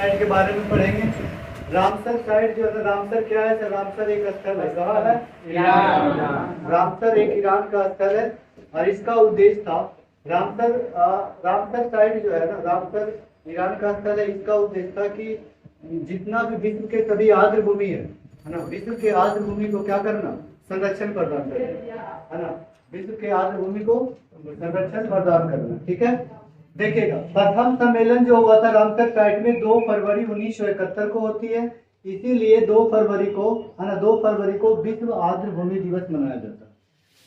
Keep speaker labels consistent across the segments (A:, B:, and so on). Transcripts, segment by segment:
A: Site के बारे में पढ़ेंगे। रामसर साइट जो है, रामसर क्या है सर? रामसर एक स्थल है। कहाँ है? ईरान। रामसर एक ईरान का स्थल है और इसका उद्देश्य था रामसर साइट जो है ना, रामसर ईरान का स्थल है। इसका उद्देश्य था कि जितना भी विश्व के सभी आर्द्र भूमि है ना, विश्व के आर्द्र भूमि को क्या करना? संरक्षण प्रदान करना, है ना। विश्व के आर्द्र भूमि को संरक्षण प्रदान करना, ठीक है। देखिएगा, प्रथम सम्मेलन जो हुआ था रामसर साइट में 2 फरवरी 1971 को होती है। इसीलिए 2 फरवरी को, है ना, 2 फरवरी को विश्व आर्द्र भूमि दिवस मनाया जाता है।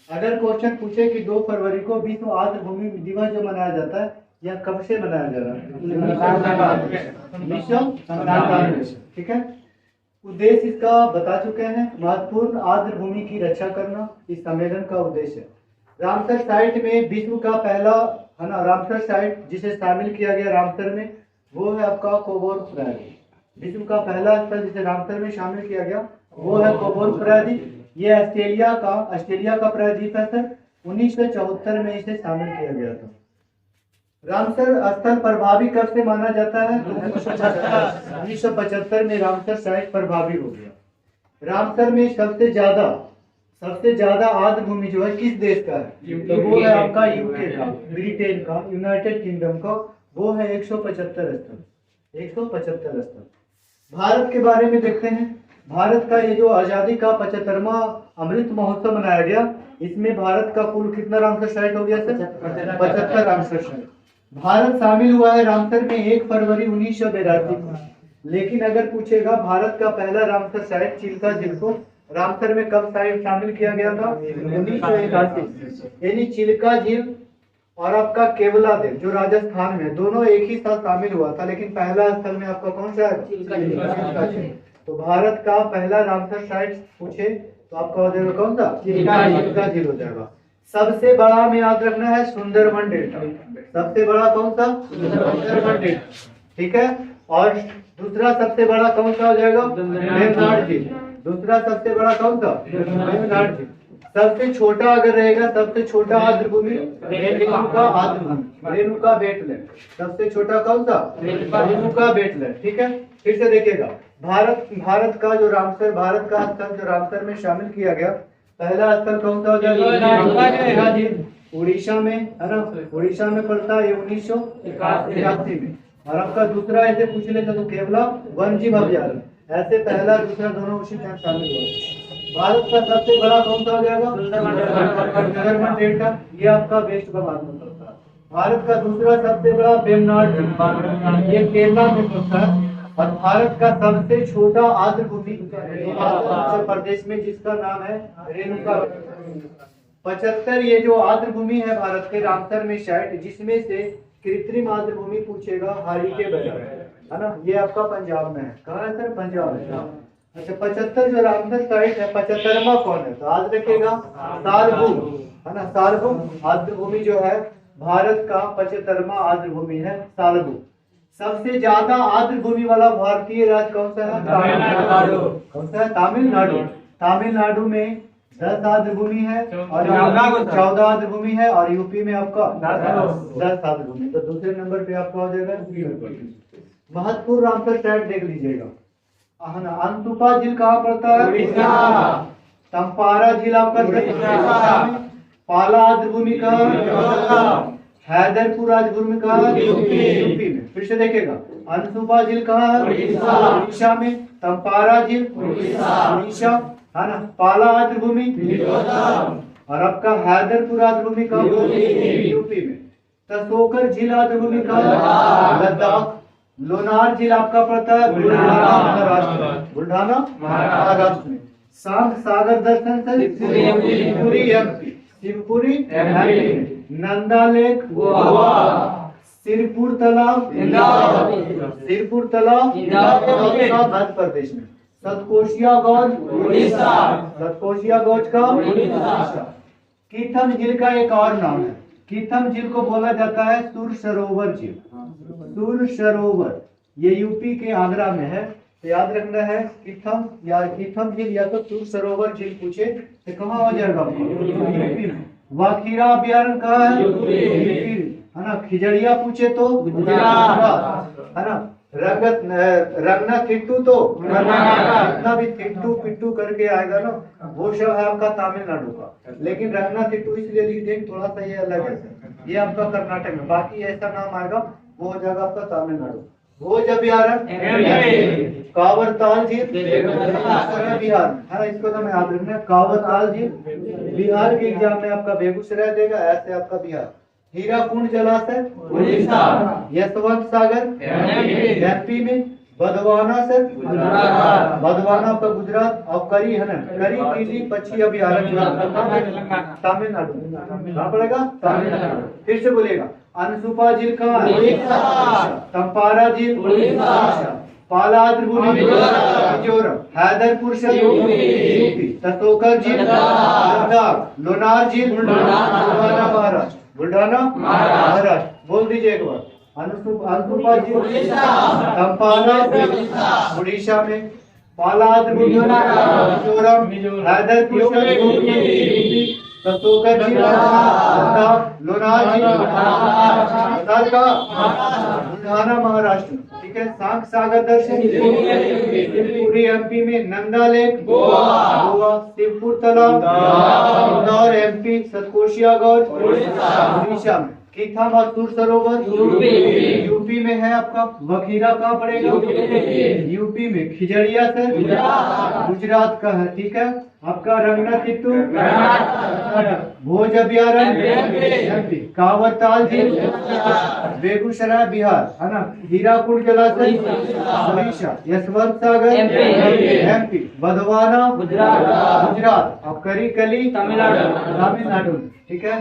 A: अगर क्वेश्चन पूछे कि 2 फरवरी को विश्व आर्द्र भूमि दिवस जो मनाया जाता है, यह कब से मनाया जा रहा है? 1997 से, ठीक है। उद्देश्य इसका बता चुके हैं, महत्वपूर्ण आर्द्र भूमि की रक्षा करना इस सम्मेलन का उद्देश्य है। रामसर साइट में विश्व का पहला, है ना, रामसर साइट जिसे शामिल किया गया रामसर में, वो है आपका कोबोर प्रयाग। विश्व का पहला स्थल जिसे रामसर में शामिल किया गया वो है कोबोर प्रयाग। ये ऑस्ट्रेलिया का प्रायद्वीप है सर। 1974 में इसे शामिल किया गया था। रामसर स्थल प्रभावी कब से माना जाता है? 1975 में रामसर साइट प्रभावी हो गया। रामसर में सबसे ज्यादा आर्द्र भूमि जो है किस देश का है? तो वो है आपका यूके का, ब्रिटेन का, यूनाइटेड किंगडम का। वो है 175 स्थल, 175 स्थल। भारत के बारे में देखते हैं। भारत का ये जो आजादी का 75वां अमृत महोत्सव मनाया गया, इसमें भारत का कुल कितना रामसर साइट हो गया सर? 75 Ramsar site. भारत शामिल हुआ है रामसर में 1 फरवरी 1982 को। लेकिन अगर पूछेगा भारत का पहला रामसर साइट चिल्का झील को रामसर में कब शामिल किया गया था? 1981। यानी चिल्का झील और आपका केवला देव जो राजस्थान में, दोनों एक ही साथ शामिल हुआ था। लेकिन पहला स्थल में आपका कौन सा है? चिल्का झील। तो भारत का पहला रामसर साइट पूछे तो आपका हो जाएगा कौन सा? चिल्का झील हो जाएगा। सबसे बड़ा में याद रखना है सुंदरबन डेल्टा। सबसे बड़ा कौन सा? सुंदरबन डेल्टा, ठीक है। और दूसरा सबसे बड़ा कौन सा हो जाएगा? वेम्बनाड झील। दूसरा सबसे बड़ा कौन सा? वेम्बनाड झील। सबसे छोटा अगर रहेगा, सबसे छोटा आर्द्र भूमि रेणुका आर्द्र भूमि, रेणुका वेटलैंड। सबसे छोटा कौन सा? रेणुका वेटलैंड, ठीक है। फिर से देखिएगा, भारत का स्थल जो रामसर में शामिल किया गया, पहला स्थल कौन सा हो जाएगा? उड़ीसा में, है ना, उड़ीसा में पड़ता है 1981 में। और आपका दूसरा ऐसे पूछ लेते तो केवला वन्यजीव अभयारण्य। ऐसे पहला दूसरा दोनों उसी टाइम शामिल हुआ। भारत का सबसे बड़ा कौन सा हो जाएगा? सुंदरबन डेल्टा। ये आपका वेस्ट बंगाल में पड़ता है। भारत का दूसरा सबसे बड़ा वेम्बनाड झील, ये केरला में पड़ता है। और भारत का सबसे छोटा आर्द्र भूमि हिमाचल प्रदेश में, जिसका नाम है रेणुका। 75 ये जो आर्द्र भूमि है भारत के रामसर में साइट, जिसमें से कृत्रिम आर्द्र भूमि पूछेगा हरिके बजाय, है ना, ये आपका पंजाब में है। कहाँ है सर? पंजाब में। अच्छा, 75 जो रामसर साइट है, 75वां कौन है? तो याद रखेगा सारभूम, है ना, सारभूम आर्द्र भूमि जो है भारत का 75वां आर्द्र भूमि है सारभूम। सबसे ज्यादा आर्द्र भूमि वाला भारतीय राज्य कौन सा है? तमिलनाडु। कौन सा है? तमिलनाडु। तमिलनाडु में 10 आर्द्र भूमि है और 14 आर्द्र भूमि है। और यूपी में आपका 10 आर्द्र भूमि। तो दूसरे नंबर पे आपका हो जाएगा। महत्वपूर्ण रामसर साइट देख लीजिएगा, है ना। अनसुपा झील कहाँ पड़ता है? चंपारा झील आपका पाला आर्द्र भूमि का, हैदरपुर आर्द्र भूमि का यूपी में। फिर से देखेगा, अनसुपा झील कहाँ है? उड़ीसा में। चंपारा झील उड़ीसा, है ना। पाला आर्द्र भूमि और आपका हैदरपुर आर्द्र भूमि का यूपी में। तसोकर झील आर्द्र भूमि का लद्दाख। लोनार झील आपका पड़ता है बुल्ढाना महाराष्ट्र में। शांत सागर दर्शन से शिवपुरी एमपी। नंदा लेक सिरपुर तालाब मध्य प्रदेश में। सतकोशिया गौज का कीथम झील का एक और नाम है। कीथम झील को बोला जाता है सुर सरोवर झील। सुर सरोवर ये यूपी के आगरा में है। तो याद रखना है कीथम झील या तो सुर सरोवर झील पूछे तो कहाँ हो जाएगा? यूपी में। वाखीरा अभ्यारण्य कहाँ है? है ना। खिजड़िया पूछे तो गुजरात, है ना। रंगनाथिट्टू तो जितना भी थिट्टू पिट्टू करके आएगा ना वो शब्द है आपका तमिलनाडु का, लेकिन रंगनाथिट्टू इसलिए लिखते हैं थोड़ा सा ये अलग है सर, ये आपका कर्नाटक में, बाकी ऐसा नाम आएगा वो हो जाएगा आपका तमिलनाडु। वो जब यार कावरताल झील बिहार है, इसको तो मैं याद रखना, कावरताल झील बिहार के एग्जाम में आपका बेगूसराय देगा, ऐसे आपका बिहार। हीराकुंड जलाशय उड़ीसा, यशवंत सागर एमपी में, बदवाना सर बदवाना आपका गुजरात, और करी है ना करी टीली पक्षी अभयारण्य तमिलनाडु, कहाँ पड़ेगा तमिलनाडु। फिर से बोलिएगा, अनसुपा झील कहाँ है, चंपारा झील पालाद्र मिजोरम, हैदरपुर से यूपी, तसोकर झील लद्दाख, लोनार झील बुलढाना महाराष्ट्र, बुलढाना महाराष्ट्र। बोल दीजिए एक बार, अनसुपा झील चंपारा उड़ीसा में, पालाद्र मिजोरम, हैदरपुर यूपी, तसोकर झील लद्दाख, लोनार झील बुलढाना महाराष्ट्र। ठीक है, सांख सागर दर्शन शिवपुरी एमपी में, नंदा लेक गोवा, शिवपुर तालाब इंदौर एमपी, सतकोशिया गौर उड़ीसा में, कीथा मासूर सरोवर यूपी में है आपका, वखीरा कहाँ पड़ेगा यूपी में, खिजड़िया सर गुजरात का है। ठीक है, आपका रंगनाथिट्टू भोज अभयारण्य एमपी, कावरताल झील बेगूसराय बिहार है ना, हीराकुंड जलाशय उड़ीसा, यशवंत सागर एमपी, बदवाना गुजरात, और करी कली तमिलनाडु। ठीक है।